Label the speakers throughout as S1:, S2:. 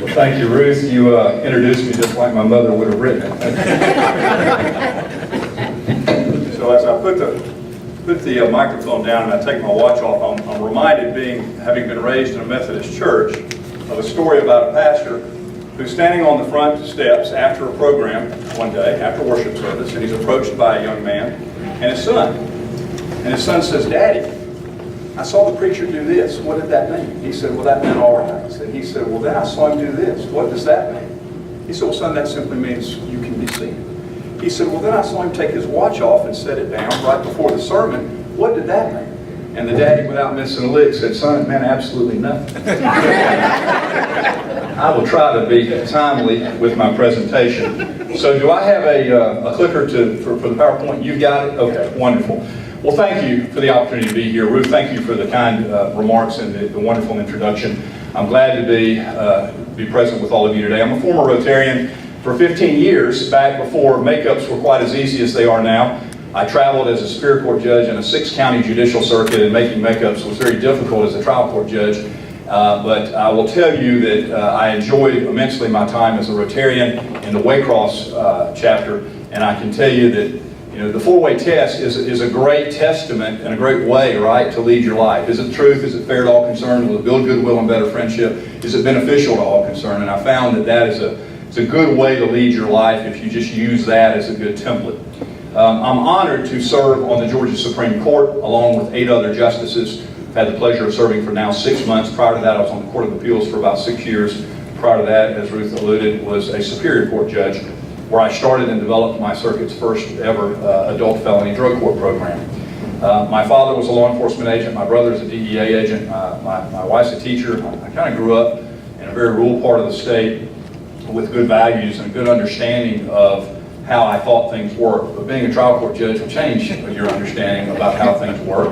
S1: Well, thank you, Ruth. You introduced me just like my mother would have written it. So as I put the microphone down and I take my watch off, I'm reminded, having been raised in a Methodist church, of a story about a pastor who's standing on the front steps after a program one day, after worship service, and he's approached by a young man and his son. And his son says, "Daddy, I saw the preacher do this. What did that mean?" He said, "Well, that meant all right." And he said, "Well, then I saw him do this. What does that mean?" He said, "Well, son, that simply means you can be seen." He said, "Well, then I saw him take his watch off and set it down right before the sermon. What did that mean?" And the daddy, without missing a lick, said, "Son, it meant absolutely nothing." I will try to be timely with my presentation. So do I have a clicker for the PowerPoint? You've got it? Okay, wonderful. Well, thank you for the opportunity to be here. Ruth, thank you for the kind remarks and the wonderful introduction. I'm glad to be present with all of you today. I'm a former Rotarian for 15 years, back before makeups were quite as easy as they are now. I traveled as a Superior Court judge in a 6-county judicial circuit, and making makeups was very difficult as a trial court judge. But I will tell you that I enjoyed immensely my time as a Rotarian in the Waycross chapter, and I can tell you that the 4-way test is a great testament and a great way, right, to lead your life. Is it truth? Is it fair to all concerned? Will it build goodwill and better friendship? Is it beneficial to all concerned? And I found that it's a good way to lead your life if you just use that as a good template. I'm honored to serve on the Georgia Supreme Court along with 8 other justices. I've had the pleasure of serving for now 6 months. Prior to that, I was on the Court of Appeals for about 6 years. Prior to that, as Ruth alluded, was a Superior Court judge, where I started and developed my circuit's first ever adult felony drug court program. My father was a law enforcement agent. My brother is a DEA agent. My wife's a teacher. I kind of grew up in a very rural part of the state with good values and a good understanding of how I thought things work. But being a trial court judge will change your understanding about how things work.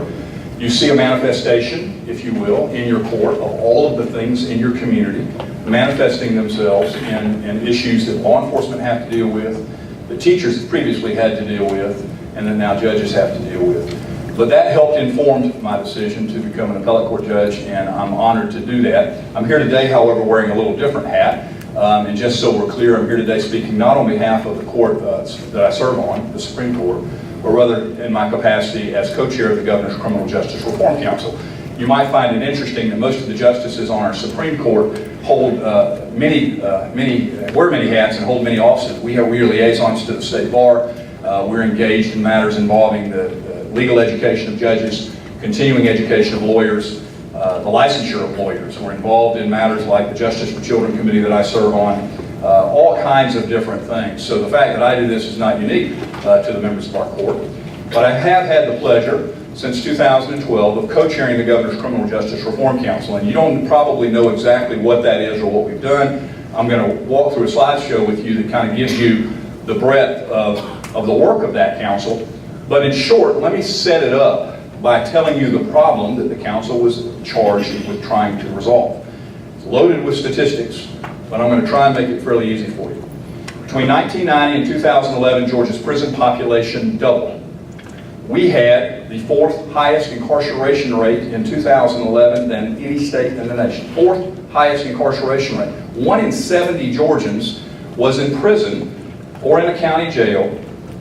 S1: You see a manifestation, if you will, in your court of all of the things in your community manifesting themselves in issues that law enforcement have to deal with, the teachers previously had to deal with, and then now judges have to deal with. But that helped inform my decision to become an appellate court judge, and I'm honored to do that. I'm here today, however, wearing a little different hat. And just so we're clear, I'm here today speaking not on behalf of the court that I serve on, the Supreme Court, but rather in my capacity as co-chair of the Governor's Criminal Justice Reform Council. You might find it interesting that most of the justices on our Supreme Court hold wear many hats and hold many offices. We are liaisons to the state bar. We're engaged in matters involving the legal education of judges, continuing education of lawyers, the licensure of lawyers. We're involved in matters like the Justice for Children Committee that I serve on, all kinds of different things. So the fact that I do this is not unique to the members of our court. But I have had the pleasure since 2012 of co-chairing the Governor's Criminal Justice Reform Council. And you don't probably know exactly what that is or what we've done. I'm going to walk through a slideshow with you that kind of gives you the breadth of the work of that council. But in short, let me set it up by telling you the problem that the council was charged with trying to resolve. It's loaded with statistics, but I'm going to try and make it fairly easy for you. Between 1990 and 2011, Georgia's prison population doubled. We had the 4th highest incarceration rate in 2011 than any state in the nation. 4th highest incarceration rate. 1 in 70 Georgians was in prison or in a county jail.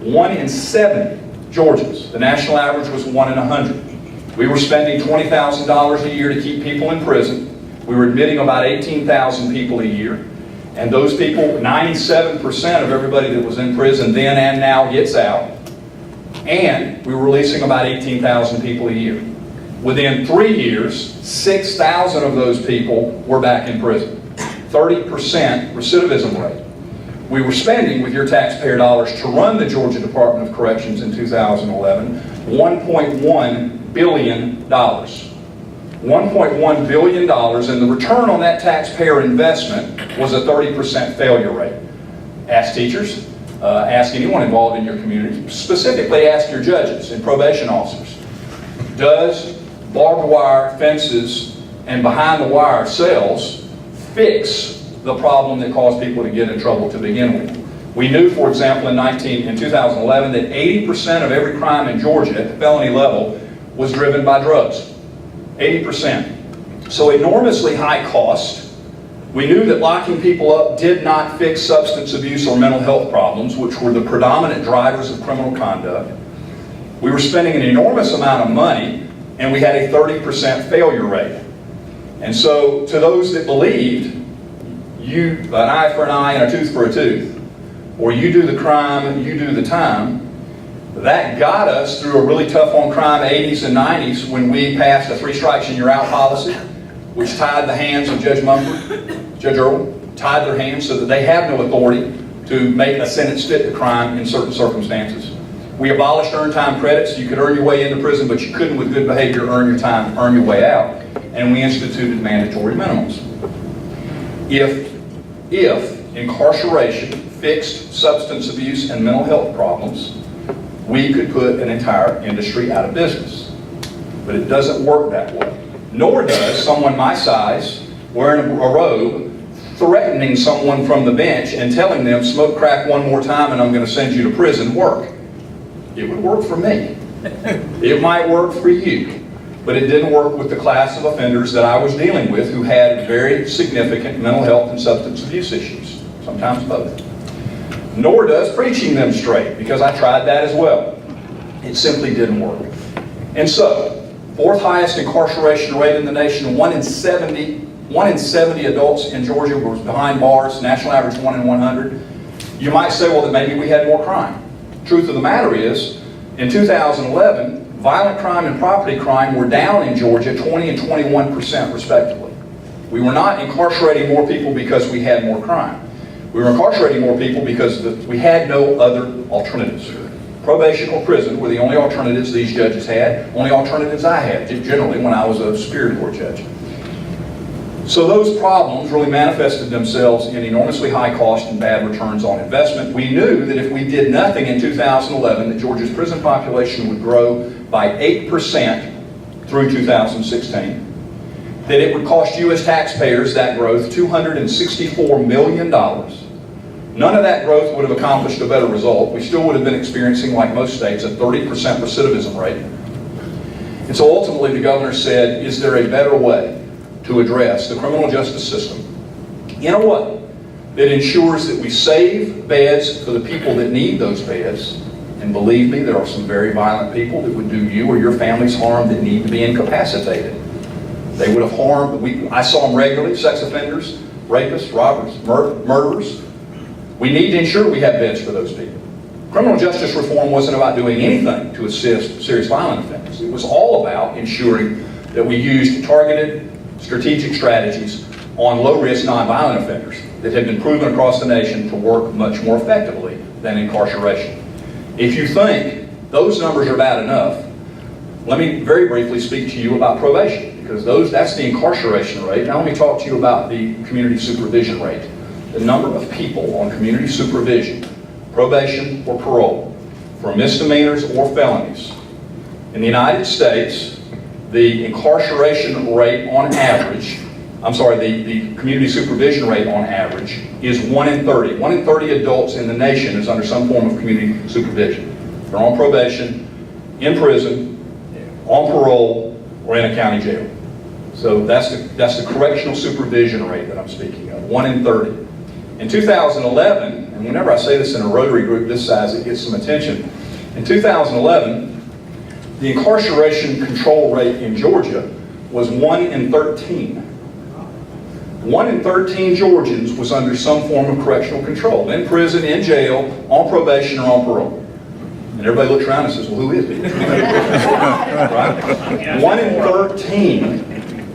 S1: 1 in 70 Georgians. The national average was 1 in 100. We were spending $20,000 a year to keep people in prison. We were admitting about 18,000 people a year. And those people, 97% of everybody that was in prison then and now gets out. And we were releasing about 18,000 people a year. Within 3 years, 6,000 of those people were back in prison. 30% recidivism rate. We were spending, with your taxpayer dollars, to run the Georgia Department of Corrections in 2011, $1.1 billion. $1.1 billion, and the return on that taxpayer investment was a 30% failure rate. Ask teachers, ask anyone involved in your community, specifically ask your judges and probation officers. Does barbed wire fences and behind the wire cells fix the problem that caused people to get in trouble to begin with? We knew, for example, in 2011 that 80% of every crime in Georgia at the felony level was driven by drugs. 80%. So enormously high cost, We knew that locking people up did not fix substance abuse or mental health problems, which were the predominant drivers of criminal conduct. We were spending an enormous amount of money, and we had a 30% failure rate. And so, to those that believed, an eye for an eye and a tooth for a tooth, or you do the crime, you do the time, that got us through a really tough on crime 80s and 90s when we passed a 3 strikes and you're out policy, which tied the hands of Judge Mumford, Judge Earl, tied their hands so that they have no authority to make a sentence fit the crime in certain circumstances. We abolished earned time credits. You could earn your way into prison, but you couldn't with good behavior earn your time, earn your way out. And we instituted mandatory minimums. If incarceration fixed substance abuse and mental health problems, we could put an entire industry out of business. But it doesn't work that way. Nor does someone my size, wearing a robe, threatening someone from the bench and telling them, smoke crack one more time and I'm going to send you to prison, work. It would work for me. It might work for you. But it didn't work with the class of offenders that I was dealing with who had very significant mental health and substance abuse issues, sometimes both. Nor does preaching them straight, because I tried that as well. It simply didn't work. And so, 4th highest incarceration rate in the nation, 1 in 70 adults in Georgia was behind bars, national average 1 in 100. You might say, well, that maybe we had more crime. Truth of the matter is, in 2011, violent crime and property crime were down in Georgia 20 and 21% respectively. We were not incarcerating more people because we had more crime. We were incarcerating more people because we had no other alternatives. Probation or prison were the only alternatives these judges had, only alternatives I had, generally, when I was a Superior Court judge. So those problems really manifested themselves in enormously high cost and bad returns on investment. We knew that if we did nothing in 2011, that Georgia's prison population would grow by 8% through 2016. That it would cost U.S. taxpayers, that growth, $264 million. None of that growth would have accomplished a better result. We still would have been experiencing, like most states, a 30% recidivism rate. And so ultimately the governor said, is there a better way to address the criminal justice system in a way that ensures that we save beds for the people that need those beds? And believe me, there are some very violent people that would do you or your families harm that need to be incapacitated. They would have harmed, I saw them regularly, sex offenders, rapists, robbers, murderers. We need to ensure we have beds for those people. Criminal justice reform wasn't about doing anything to assist serious violent offenders. It was all about ensuring that we used targeted, strategic strategies on low-risk nonviolent offenders that have been proven across the nation to work much more effectively than incarceration. If you think those numbers are bad enough, let me very briefly speak to you about probation, because that's the incarceration rate. Now let me talk to you about the community supervision rate. The number of people on community supervision, probation or parole, for misdemeanors or felonies. In the United States, the incarceration rate on average, the community supervision rate on average is 1 in 30. 1 in 30 adults in the nation is under some form of community supervision. They're on probation, in prison, on parole, or in a county jail. So that's the correctional supervision rate that I'm speaking of, 1 in 30. In 2011, and whenever I say this in a Rotary group this size, it gets some attention. In 2011, the incarceration control rate in Georgia was 1 in 13. 1 in 13 Georgians was under some form of correctional control, in prison, in jail, on probation, or on parole. And everybody looks around and says, well, who is he? Right? 1 in 13.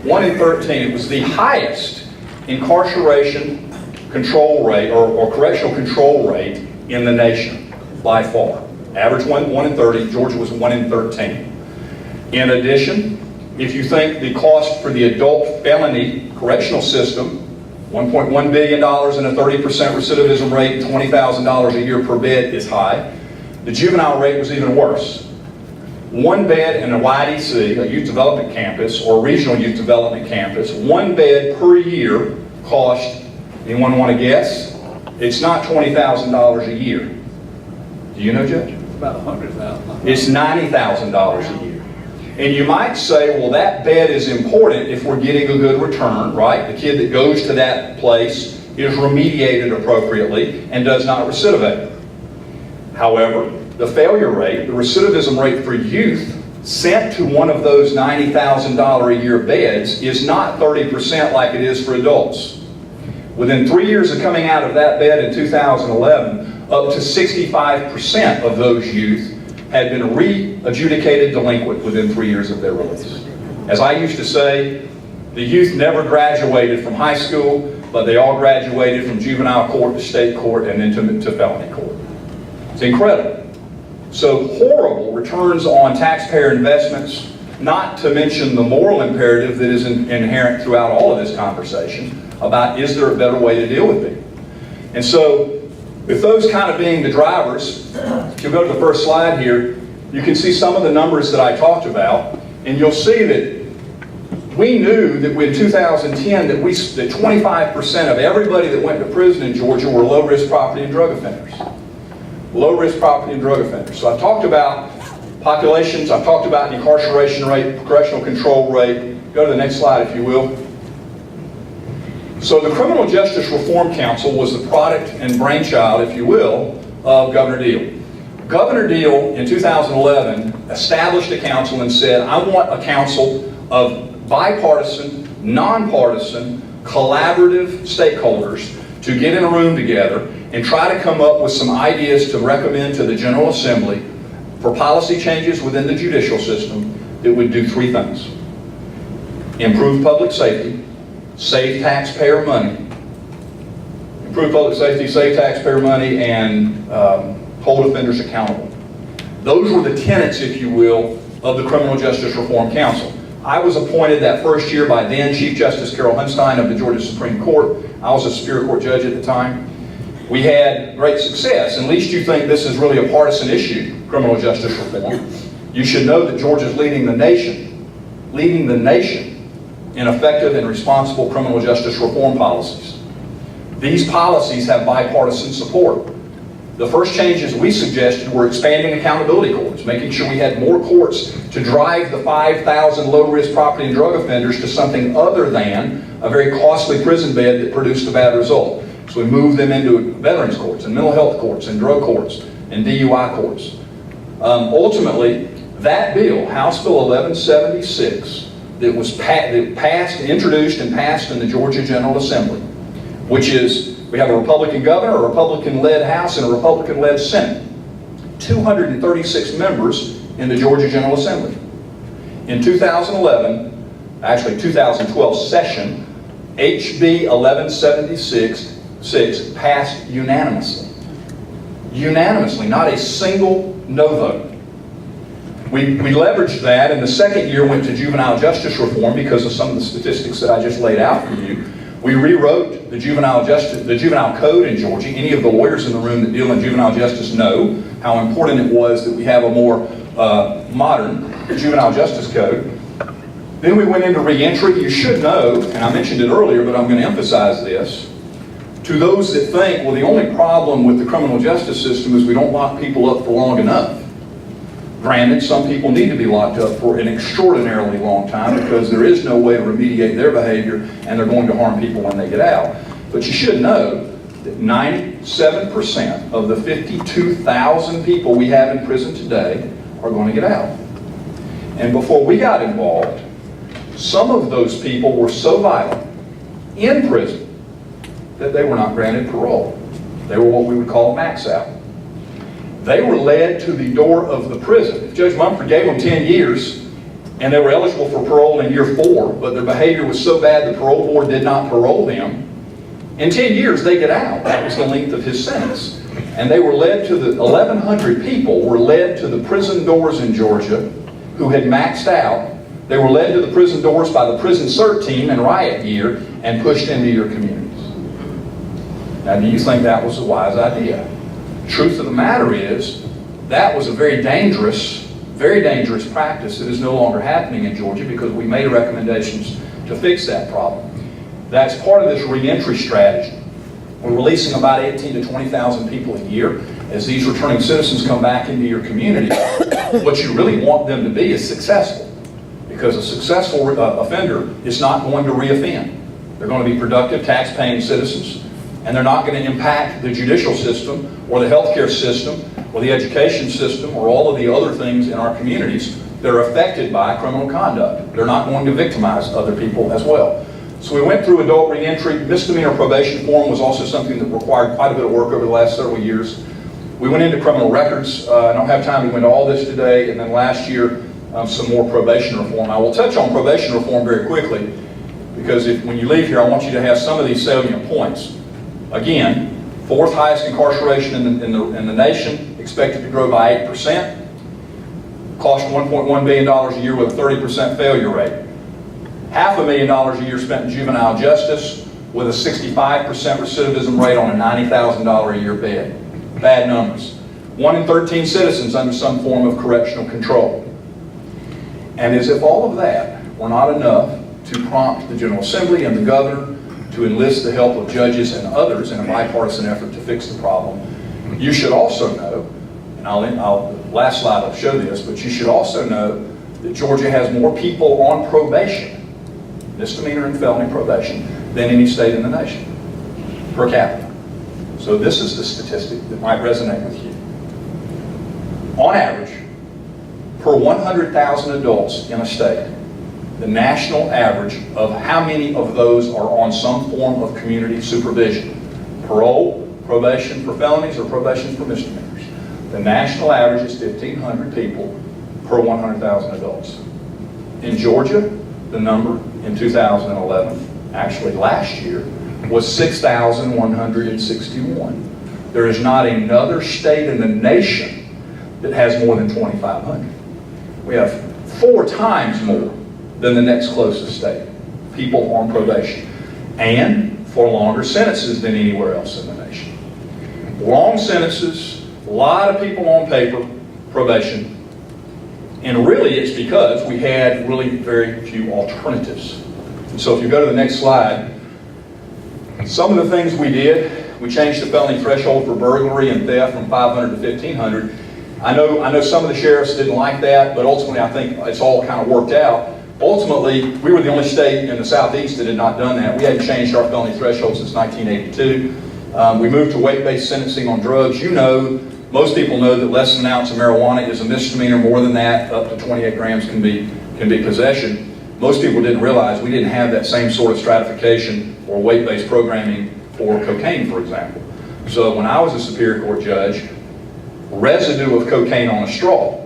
S1: 1 in 13. It was the highest incarceration control rate or correctional control rate in the nation by far. Average 1 in 30, Georgia was 1 in 13. In addition, if you think the cost for the adult felony correctional system, $1.1 billion and a 30% recidivism rate, $20,000 a year per bed is high, the juvenile rate was even worse. 1 bed in a YDC, a youth development campus, or regional youth development campus, 1 bed per year cost, anyone want to guess? It's not $20,000 a year. Do you know, Judge?
S2: About $100,000.
S1: It's $90,000 a year. And you might say, well, that bed is important if we're getting a good return, right? The kid that goes to that place is remediated appropriately and does not recidivate. However, the failure rate, the recidivism rate for youth sent to one of those $90,000 a year beds is not 30% like it is for adults. Within 3 years of coming out of that bed in 2011, up to 65% of those youth had been re-adjudicated delinquent within 3 years of their release. As I used to say, the youth never graduated from high school, but they all graduated from juvenile court to state court and then to felony court. It's incredible. So horrible returns on taxpayer investments, not to mention the moral imperative that is inherent throughout all of this conversation about, is there a better way to deal with it? And so, with those kind of being the drivers, if you go to the first slide here, you can see some of the numbers that I talked about, and you'll see that we knew that in 2010 that 25% of everybody that went to prison in Georgia were low-risk property and drug offenders. Low-risk property and drug offenders. So I've talked about populations, I've talked about the incarceration rate, correctional control rate. Go to the next slide, if you will. So the Criminal Justice Reform Council was the product and brainchild, if you will, of Governor Deal. Governor Deal, in 2011, established a council and said, I want a council of bipartisan, nonpartisan, collaborative stakeholders to get in a room together and try to come up with some ideas to recommend to the General Assembly for policy changes within the judicial system that would do three things. Improve public safety, save taxpayer money, improve public safety, save taxpayer money, and hold offenders accountable. Those were the tenets, if you will, of the Criminal Justice Reform Council. I was appointed that first year by then Chief Justice Carol Hunstein of the Georgia Supreme Court. I was a Superior Court judge at the time. We had great success. At least you think this is really a partisan issue, criminal justice reform. You should know that Georgia's leading the nation in effective and responsible criminal justice reform policies. These policies have bipartisan support. The first changes we suggested were expanding accountability courts, making sure we had more courts to drive the 5,000 low-risk property and drug offenders to something other than a very costly prison bed that produced a bad result. So we moved them into veterans courts and mental health courts and drug courts and DUI courts. Ultimately, that bill, House Bill 1176, that was introduced and passed in the Georgia General Assembly, which is, we have a Republican governor, a Republican-led House, and a Republican-led Senate. 236 members in the Georgia General Assembly. In 2012 session, HB 1176 passed unanimously. Unanimously, not a single no vote. We leveraged that, and the second year went to juvenile justice reform because of some of the statistics that I just laid out for you. We rewrote the juvenile code in Georgia. Any of the lawyers in the room that deal in juvenile justice know how important it was that we have a more modern juvenile justice code. Then we went into reentry. You should know, and I mentioned it earlier, but I'm going to emphasize this. To those that think, well, the only problem with the criminal justice system is we don't lock people up for long enough. Granted, some people need to be locked up for an extraordinarily long time because there is no way to remediate their behavior and they're going to harm people when they get out. But you should know that 97% of the 52,000 people we have in prison today are going to get out. And before we got involved, some of those people were so violent in prison that they were not granted parole. They were what we would call a max out. They were led to the door of the prison. If Judge Mumford gave them 10 years and they were eligible for parole in year 4, but their behavior was so bad the parole board did not parole them, in 10 years they get out. That was the length of his sentence. And they were led to 1,100 people were led to the prison doors in Georgia who had maxed out. They were led to the prison doors by the prison CERT team in riot gear and pushed into your communities. Now, do you think that was a wise idea? Truth of the matter is, that was a very dangerous practice that is no longer happening in Georgia because we made recommendations to fix that problem. That's part of this reentry strategy. We're releasing about 18,000 to 20,000 people a year. As these returning citizens come back into your community, what you really want them to be is successful. because a successful offender is not going to reoffend. They're going to be productive, tax-paying citizens, and they're not going to impact the judicial system or the healthcare system or the education system or all of the other things in our communities that are affected by criminal conduct. They're not going to victimize other people as well. So we went through adult reentry. Misdemeanor probation reform was also something that required quite a bit of work over the last several years. We went into criminal records. I don't have time to go into all this today. And then last year, some more probation reform. I will touch on probation reform very quickly, because when you leave here, I want you to have some of these salient points. Again, fourth highest incarceration in the nation, expected to grow by 8%. Cost $1.1 billion a year with a 30% failure rate. $500,000 a year spent in juvenile justice with a 65% recidivism rate on a $90,000 a year bed. Bad numbers. 1 in 13 citizens under some form of correctional control. And as if all of that were not enough to prompt the General Assembly and the governor to enlist the help of judges and others in a bipartisan effort to fix the problem, you should also know, and last slide I'll show this, but you should also know that Georgia has more people on probation, misdemeanor and felony probation, than any state in the nation, per capita. So this is the statistic that might resonate with you. On average, per 100,000 adults in a state, the national average of how many of those are on some form of community supervision, parole, probation for felonies, or probation for misdemeanors. The national average is 1,500 people per 100,000 adults. In Georgia, the number in 2011, actually last year, was 6,161. There is not another state in the nation that has more than 2,500. We have 4 times more than the next closest state, people on probation, and for longer sentences than anywhere else in the nation. Long sentences, a lot of people on paper, probation, and really it's because we had really very few alternatives. And so if you go to the next slide, some of the things we did, we changed the felony threshold for burglary and theft from 500 to 1,500. I know some of the sheriffs didn't like that, but ultimately I think it's all kind of worked out. Ultimately, we were the only state in the southeast that had not done that. We hadn't changed our felony threshold since 1982. We moved to weight-based sentencing on drugs. You know, most people know that less than an ounce of marijuana is a misdemeanor. More than that, up to 28 grams can be possession. Most people didn't realize we didn't have that same sort of stratification or weight-based programming for cocaine, for example. So when I was a Superior Court judge, residue of cocaine on a straw,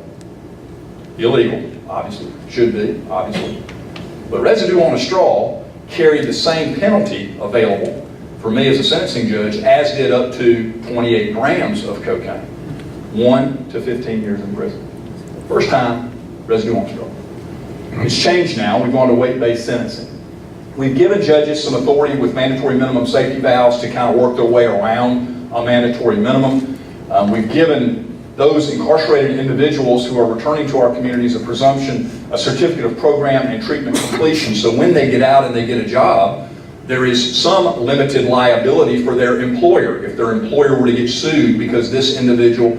S1: illegal, obviously, should be, obviously, but residue on a straw carried the same penalty available for me as a sentencing judge as did up to 28 grams of cocaine, 1 to 15 years in prison. First time, residue on a straw. It's changed now. We've gone to weight-based sentencing. We've given judges some authority with mandatory minimum safety valves to kind of work their way around a mandatory minimum. We've given those incarcerated individuals who are returning to our communities a presumption, a certificate of program and treatment completion. So when they get out and they get a job, there is some limited liability for their employer if their employer were to get sued because this individual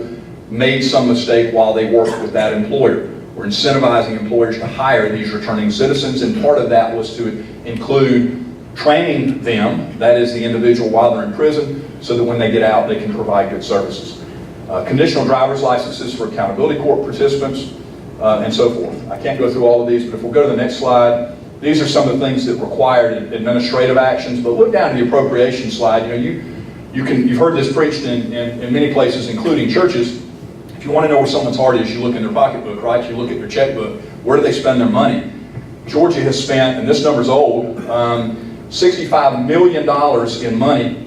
S1: made some mistake while they worked with that employer. We're incentivizing employers to hire these returning citizens, and part of that was to include training them, that is the individual while they're in prison, so that when they get out they can provide good services. Conditional driver's licenses for accountability court participants, and so forth. I can't go through all of these, but if we'll go to the next slide, these are some of the things that required administrative actions. But look down to the appropriation slide. You know, you've heard this preached in many places, including churches. If you want to know where someone's heart is, you look in their pocketbook, right? You look at their checkbook. Where do they spend their money? Georgia has spent, and this number's old, $65 million in money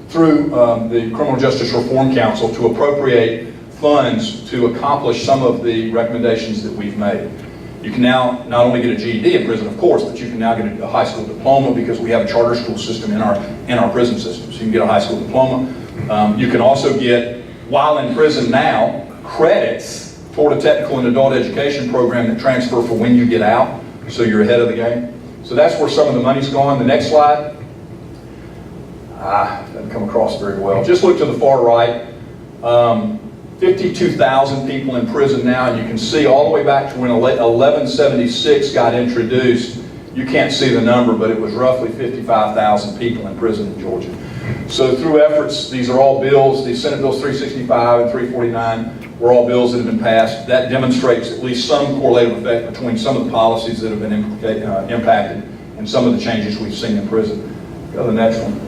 S1: through the Criminal Justice Reform Council to appropriate funds to accomplish some of the recommendations that we've made. You can now not only get a GED in prison, of course, but you can now get a high school diploma because we have a charter school system in our prison system. So you can get a high school diploma. You can also get, while in prison now, credits toward a technical and adult education program that transfer for when you get out, so you're ahead of the game. So that's where some of the money's gone. The next slide. Doesn't come across very well. Just look to the far right. 52,000 people in prison now, and you can see all the way back to when 1176 got introduced. You can't see the number, but it was roughly 55,000 people in prison in Georgia. So through efforts, these are all bills, these Senate Bills 365 and 349 were all bills that have been passed. That demonstrates at least some correlative effect between some of the policies that have been impacted and some of the changes we've seen in prison. Go to the next one.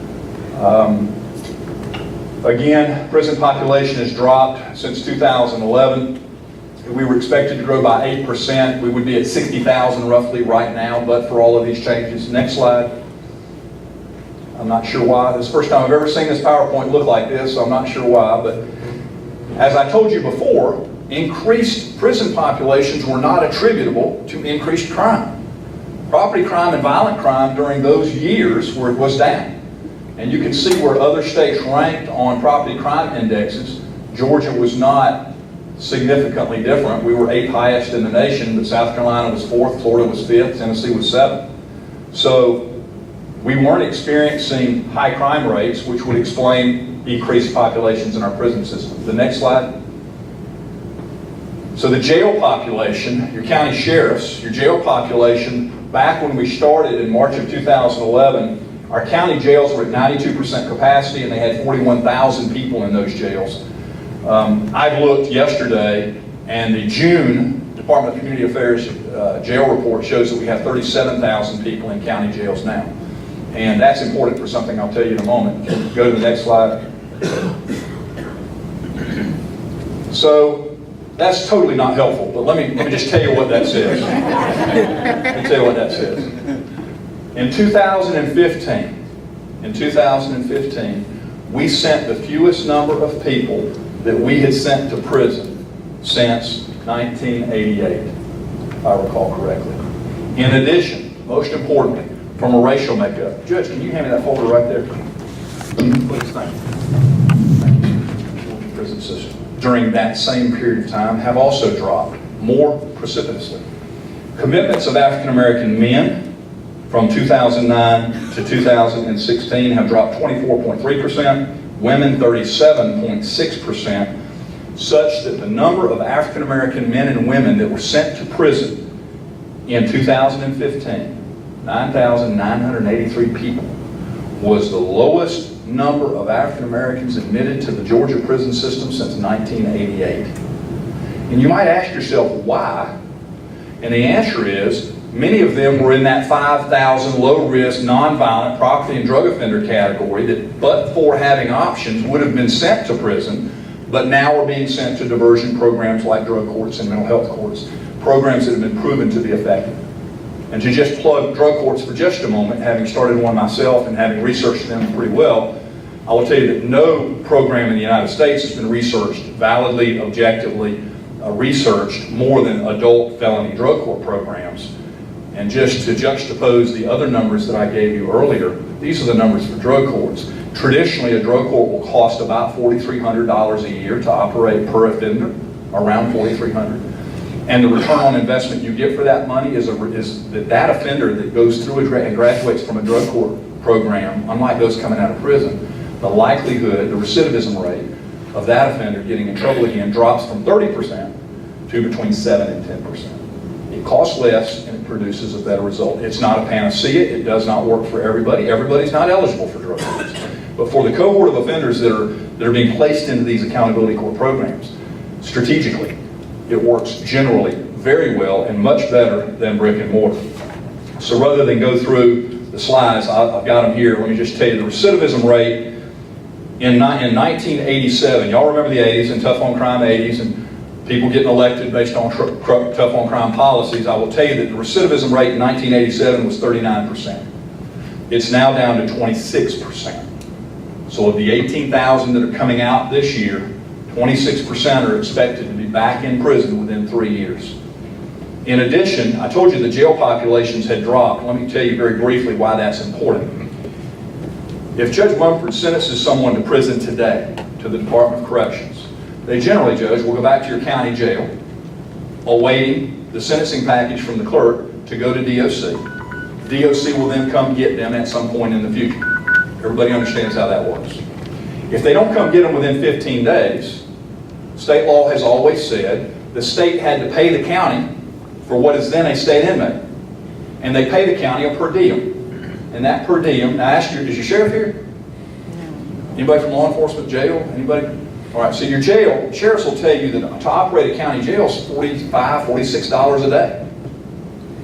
S1: Again, prison population has dropped since 2011. We were expected to grow by 8%. We would be at 60,000 roughly right now, but for all of these changes. Next slide. I'm not sure why. This is the first time I've ever seen this PowerPoint look like this, so I'm not sure why. But as I told you before, increased prison populations were not attributable to increased crime. Property crime and violent crime during those years was down. And you can see where other states ranked on property crime indexes. Georgia was not significantly different. We were 8th highest in the nation, but South Carolina was 4th, Florida was 5th, Tennessee was 7th. So we weren't experiencing high crime rates, which would explain decreased populations in our prison system. The next slide. So the jail population, your county sheriffs, your jail population, back when we started in March of 2011, our county jails were at 92% capacity and they had 41,000 people in those jails. I looked yesterday and the June Department of Community Affairs jail report shows that we have 37,000 people in county jails now. And that's important for something I'll tell you in a moment. Go to the next slide. So that's totally not helpful, but let me just tell you what that says. Let me tell you what that says. In 2015, we sent the fewest number of people that we had sent to prison since 1988, if I recall correctly. In addition, most importantly, from a racial makeup. Judge, can you hand me that folder right there? Please, thank you. Prison system during that same period of time have also dropped more precipitously. Commitments of African American men from 2009 to 2016 have dropped 24.3%, women 37.6%, such that the number of African American men and women that were sent to prison in 2015, 9,983 people, was the lowest number of African Americans admitted to the Georgia prison system since 1988. And you might ask yourself, why? And the answer is, many of them were in that 5,000 low-risk, nonviolent property and drug offender category that, but for having options, would have been sent to prison, but now are being sent to diversion programs like drug courts and mental health courts, programs that have been proven to be effective. And to just plug drug courts for just a moment, having started one myself and having researched them pretty well, I will tell you that no program in the United States has been researched, validly, objectively researched, more than adult felony drug court programs. And just to juxtapose the other numbers that I gave you earlier, these are the numbers for drug courts. Traditionally, a drug court will cost about $4,300 a year to operate per offender, around $4,300. And the return on investment you get for that money is that offender that goes through and graduates from a drug court program, unlike those coming out of prison, the likelihood, the recidivism rate of that offender getting in trouble again drops from 30% to between 7 and 10%. It costs less and it produces a better result. It's not a panacea. It does not work for everybody. Everybody's not eligible for drug courts. But for the cohort of offenders that are being placed into these accountability court programs, strategically, it works generally very well and much better than brick and mortar. So rather than go through the slides, I've got them here. Let me just tell you the recidivism rate in 1987. Y'all remember the 80s and tough on crime 80s and people getting elected based on tough on crime policies. I will tell you that the recidivism rate in 1987 was 39%. It's now down to 26%. So of the 18,000 that are coming out this year, 26% are expected to be back in prison within 3 years. In addition, I told you the jail populations had dropped. Let me tell you very briefly why that's important. If Judge Mumford sentences someone to prison today, to the Department of Corrections, they generally, Judge, will go back to your county jail, awaiting the sentencing package from the clerk to go to DOC. DOC will then come get them at some point in the future. Everybody understands how that works. If they don't come get them within 15 days, state law has always said the state had to pay the county for what is then a state inmate. And they pay the county a per diem. And that per diem, now I ask you, is your sheriff here? Anybody from law enforcement, jail? Anybody? All right, so your jail, sheriffs will tell you that to operate a county jail is $45, $46 a day.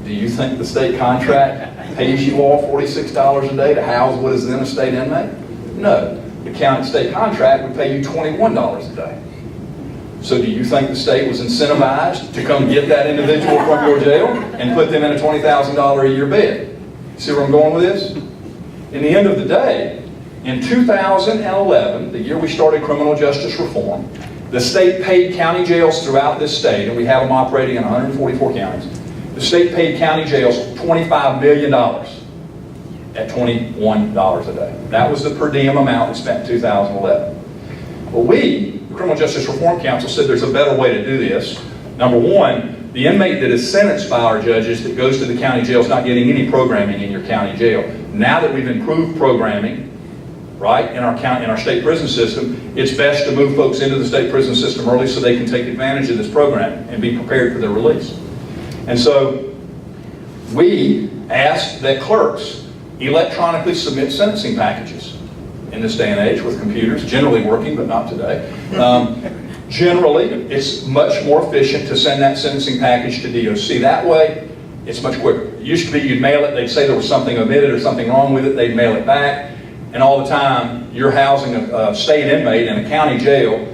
S1: Do you think the state contract pays you all $46 a day to house what is then a state inmate? No. The county state contract would pay you $21 a day. So do you think the state was incentivized to come get that individual from your jail and put them in a $20,000 a year bed? See where I'm going with this? In the end of the day, in 2011, the year we started criminal justice reform, the state paid county jails throughout this state, and we have them operating in 144 counties. The state paid county jails $25 million at $21 a day. That was the per diem amount we spent in 2011. But we, the Criminal Justice Reform Council, said there's a better way to do this. Number one, the inmate that is sentenced by our judges that goes to the county jail is not getting any programming in your county jail. Now that we've improved programming, right, in our state prison system, it's best to move folks into the state prison system early so they can take advantage of this program and be prepared for their release. And so we asked that clerks electronically submit sentencing packages in this day and age with computers, generally working, but not today. Generally, it's much more efficient to send that sentencing package to DOC. That way, it's much quicker. It used to be you'd mail it, they'd say there was something omitted or something wrong with it, they'd mail it back, and all the time you're housing a state inmate in a county jail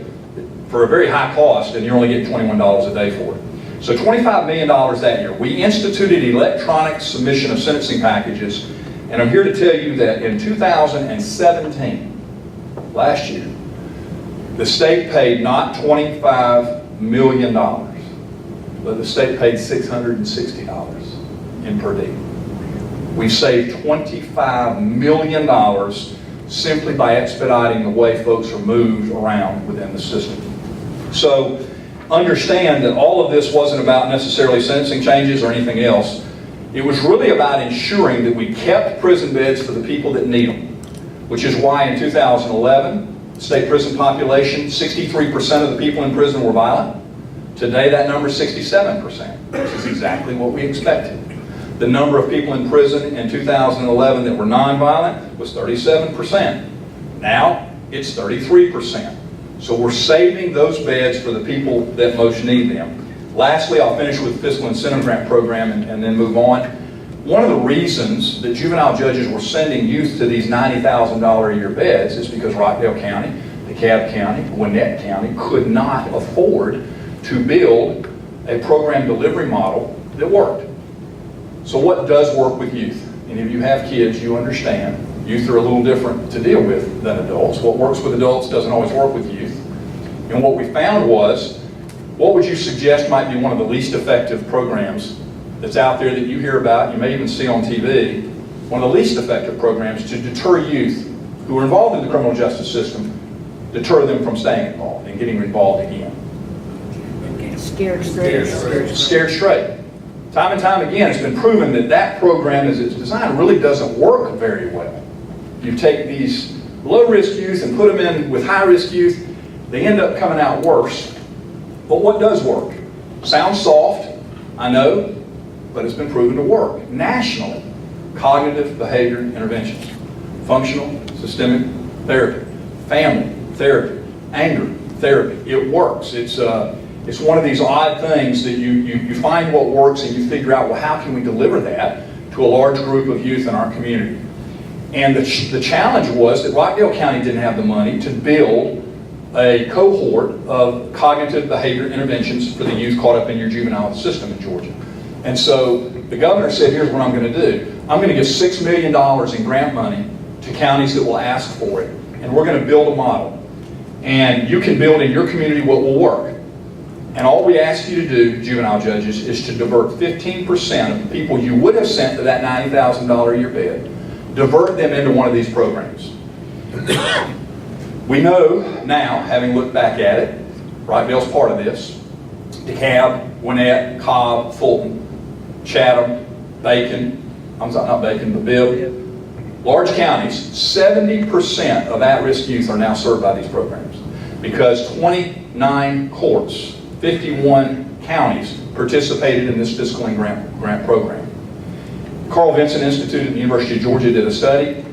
S1: for a very high cost, and you're only getting $21 a day for it. So $25 million that year. We instituted electronic submission of sentencing packages, and I'm here to tell you that in 2017, last year, the state paid not $25 million, but the state paid $660 in per diem. We've saved $25 million simply by expediting the way folks are moved around within the system. So understand that all of this wasn't about necessarily sentencing changes or anything else. It was really about ensuring that we kept prison beds for the people that need them, which is why in 2011, state prison population, 63% of the people in prison were violent. Today that number is 67%, which is exactly what we expected. The number of people in prison in 2011 that were nonviolent was 37%. Now it's 33%. So we're saving those beds for the people that most need them. Lastly, I'll finish with the fiscal incentive grant program and then move on. One of the reasons that juvenile judges were sending youth to these $90,000 a year beds is because Rockdale County, DeKalb County, Gwinnett County could not afford to build a program delivery model that worked. So what does work with youth? And if you have kids, you understand. Youth are a little different to deal with than adults. What works with adults doesn't always work with youth. And what we found was, what would you suggest might be one of the least effective programs that's out there that you hear about, you may even see on TV, one of the least effective programs to deter youth who are involved in the criminal justice system, deter them from staying involved and getting involved again?
S2: Scared straight.
S1: Scared straight. Time and time again, it's been proven that that program as it's designed really doesn't work very well. You take these low-risk youth and put them in with high-risk youth, they end up coming out worse. But what does work? Sounds soft, I know, but it's been proven to work nationally. Cognitive behavior interventions, functional systemic therapy, family therapy, anger therapy. It works. It's one of these odd things that you find what works and you figure out, well, how can we deliver that to a large group of youth in our community? And the challenge was that Rockdale County didn't have the money to build a cohort of cognitive behavior interventions for the youth caught up in your juvenile system in Georgia. And so the governor said, here's what I'm going to do. I'm going to give $6 million in grant money to counties that will ask for it. And we're going to build a model. And you can build in your community what will work. And all we ask you to do, juvenile judges, is to divert 15% of the people you would have sent to that $90,000 a year bed, divert them into one of these programs. We know now, having looked back at it, Rockdale's part of this, DeKalb, Gwinnett, Cobb, Fulton, Chatham, Bacon, not Bacon, but Bibb, large counties, 70% of at-risk youth are now served by these programs. because 29 courts, 51 counties participated in this fiscal aid grant program. Carl Vinson Institute at the University of Georgia did a study.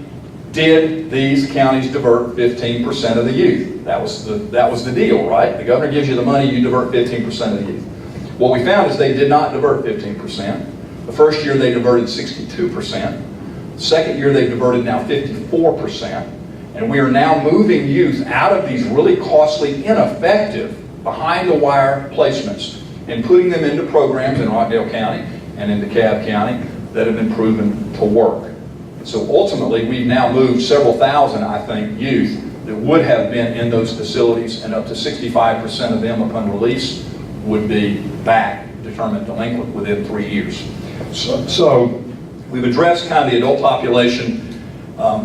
S1: Did these counties divert 15% of the youth? That was the deal, right? The governor gives you the money, you divert 15% of the youth. What we found is they did not divert 15%. The first year they diverted 62%. The second year they diverted now 54%. And we are now moving youth out of these really costly, ineffective, behind-the-wire placements and putting them into programs in Rockdale County and in DeKalb County that have been proven to work. So ultimately, we've now moved several thousand, I think, youth that would have been in those facilities, and up to 65% of them upon release would be back determined delinquent within 3 years. So we've addressed kind of the adult population.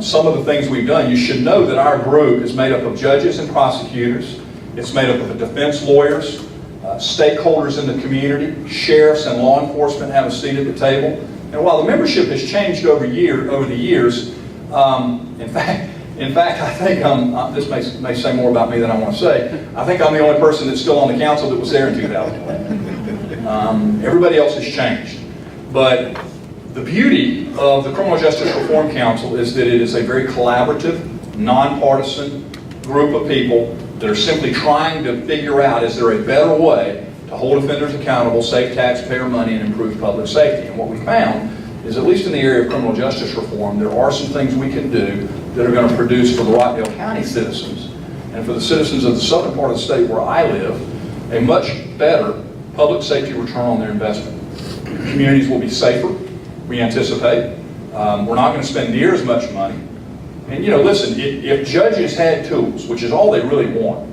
S1: Some of the things we've done, you should know that our group is made up of judges and prosecutors. It's made up of defense lawyers, stakeholders in the community, sheriffs and law enforcement have a seat at the table. And while the membership has changed over the years, in fact, I think this may say more about me than I want to say. I think I'm the only person that's still on the council that was there in 2020. Everybody else has changed. But the beauty of the Criminal Justice Reform Council is that it is a very collaborative, nonpartisan group of people that are simply trying to figure out, is there a better way to hold offenders accountable, save taxpayer money, and improve public safety. And what we found is, at least in the area of criminal justice reform, there are some things we can do that are going to produce for the Rockdale County citizens and for the citizens of the southern part of the state where I live, a much better public safety return on their investment. Communities will be safer, we anticipate. We're not going to spend near as much money. And listen, if judges had tools, which is all they really want,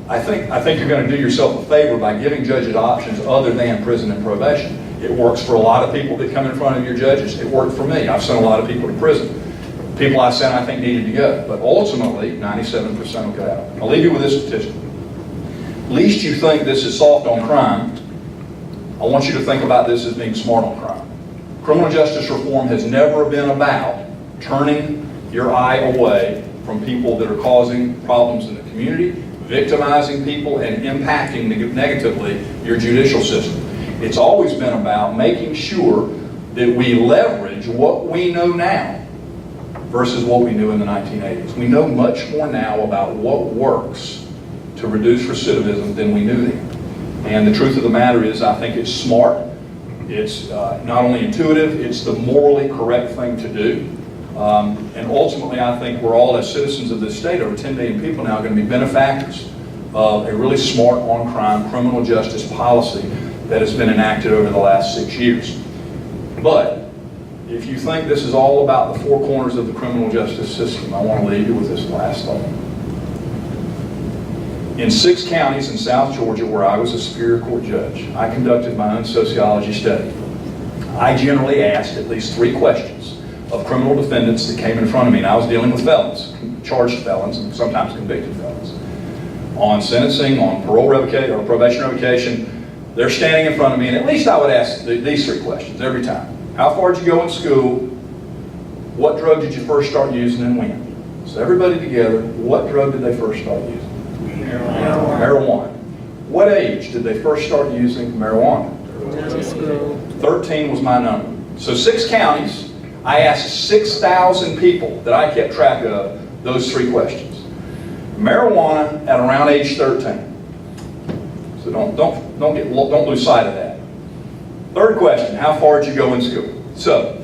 S1: I think you're going to do yourself a favor by giving judges options other than prison and probation. It works for a lot of people that come in front of your judges. It worked for me. I've sent a lot of people to prison. People I sent I think needed to go. But ultimately, 97% will get out. I'll leave you with this statistic. Least you think this is soft on crime, I want you to think about this as being smart on crime. Criminal justice reform has never been about turning your eye away from people that are causing problems in the community, victimizing people, and impacting negatively your judicial system. It's always been about making sure that we leverage what we know now versus what we knew in the 1980s. We know much more now about what works to reduce recidivism than we knew then. And the truth of the matter is, I think it's smart. It's not only intuitive, it's the morally correct thing to do. And ultimately, I think we're all, as citizens of this state, over 10 million people now, going to be benefactors of a really smart on-crime criminal justice policy that has been enacted over the last 6 years. But if you think this is all about the four corners of the criminal justice system, I want to leave you with this last thought. In 6 counties in South Georgia where I was a Superior Court judge, I conducted my own sociology study. I generally asked at least 3 questions of criminal defendants that came in front of me, and I was dealing with felons, charged felons, and sometimes convicted felons. On sentencing, on parole revocation or probation revocation, they're standing in front of me, and at least I would ask these 3 questions every time. How far did you go in school? What drug did you first start using, and when? So everybody together, what drug did they first start using? Marijuana. What age did they first start using marijuana? 13 was my number. So 6 counties, I asked 6,000 people that I kept track of those 3 questions. Marijuana at around age 13. So don't lose sight of that. Third question, how far did you go in school? So,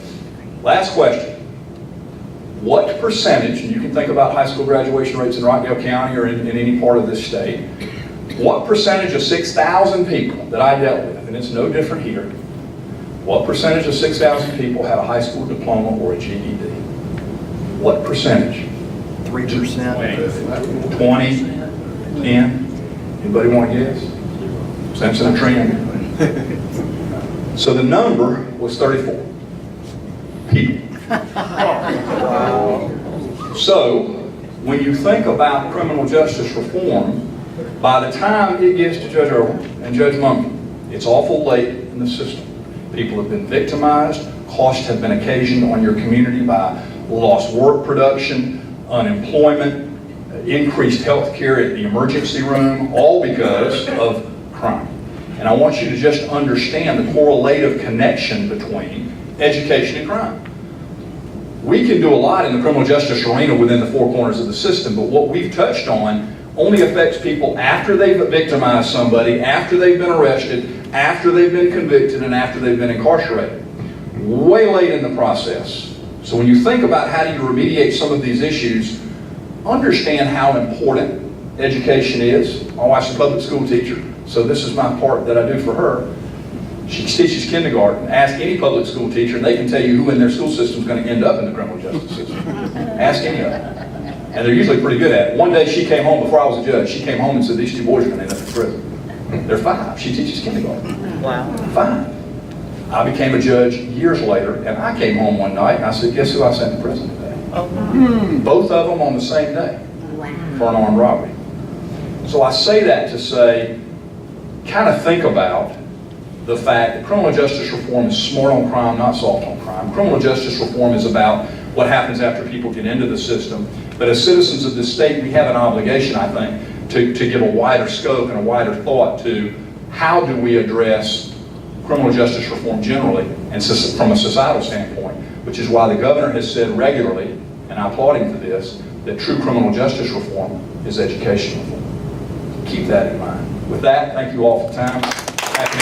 S1: last question. What percentage, and you can think about high school graduation rates in Rockdale County or in any part of this state, what percentage of 6,000 people that I dealt with, and it's no different here, what percentage of 6,000 people had a high school diploma or a GED? What percentage?
S3: 3%.
S1: 20? 10? Anybody want to guess? Sensing a trend. So the number was 34 people. So when you think about criminal justice reform, by the time it gets to Judge Irwin and Judge Munger, it's awful late in the system. People have been victimized, costs have been occasioned on your community by lost work production, unemployment, increased health care at the emergency room, all because of crime. And I want you to just understand the correlative connection between education and crime. We can do a lot in the criminal justice arena within the four corners of the system, but what we've touched on only affects people after they've victimized somebody, after they've been arrested, after they've been convicted, and after they've been incarcerated. Way late in the process. So when you think about how do you remediate some of these issues, understand how important education is. My wife's a public school teacher, so this is my part that I do for her. She teaches kindergarten. Ask any public school teacher, and they can tell you who in their school system is going to end up in the criminal justice system. Ask any of them. And they're usually pretty good at it. One day she came home, before I was a judge, she came home and said, these two boys are going to end up in prison. They're 5. She teaches kindergarten.
S2: Wow.
S1: 5. I became a judge years later, and I came home one night, and I said, guess who I sent to prison today? Both of them on the same day for an armed robbery. So I say that to say, kind of think about the fact that criminal justice reform is smart on crime, not soft on crime. Criminal justice reform is about what happens after people get into the system. But as citizens of this state, we have an obligation, I think, to give a wider scope and a wider thought to how do we address criminal justice reform generally and from a societal standpoint, which is why the governor has said regularly, and I applaud him for this, that true criminal justice reform is education reform. Keep that in mind. With that, thank you all for the time. Happy